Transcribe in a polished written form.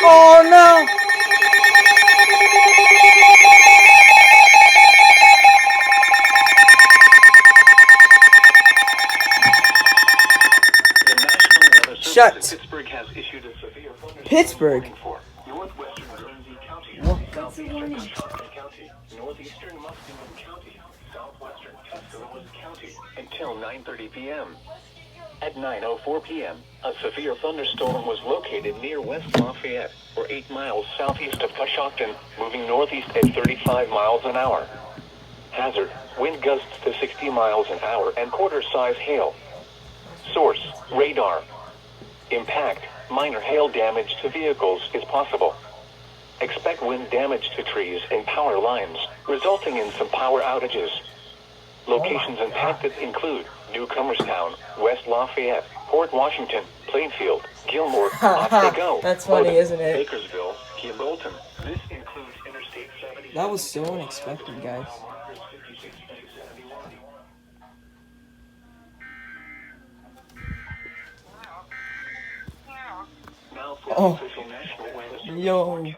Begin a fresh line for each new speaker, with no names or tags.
Oh no!
The National Weather
Shut.
Service in Pittsburgh has issued a severe thunderstorm
Pittsburgh?
warning for northwestern Guernsey County,
What?
southeastern Coshocton County, northeastern Muskingum County, southwestern Tuscaloosa County, until 9:30 p.m. At 9:04 p.m., a severe thunderstorm was located near West Lafayette, or 8 miles southeast of Coshocton, moving northeast at 35 miles an hour. Hazard, wind gusts to 60 miles an hour and quarter-size hail. Source, radar. Impact, minor hail damage to vehicles is possible. Expect wind damage to trees and power lines, resulting in some power outages. Locations impacted include Newcomerstown, West Lafayette, Port Washington, Plainfield, Gilmore, Otsego,
That's funny, isn't it?
Bakersville, Kimballton. This includes Interstate 70.
That was so unexpected, guys.
Now for
Oh.
official National Weather Service
Yo.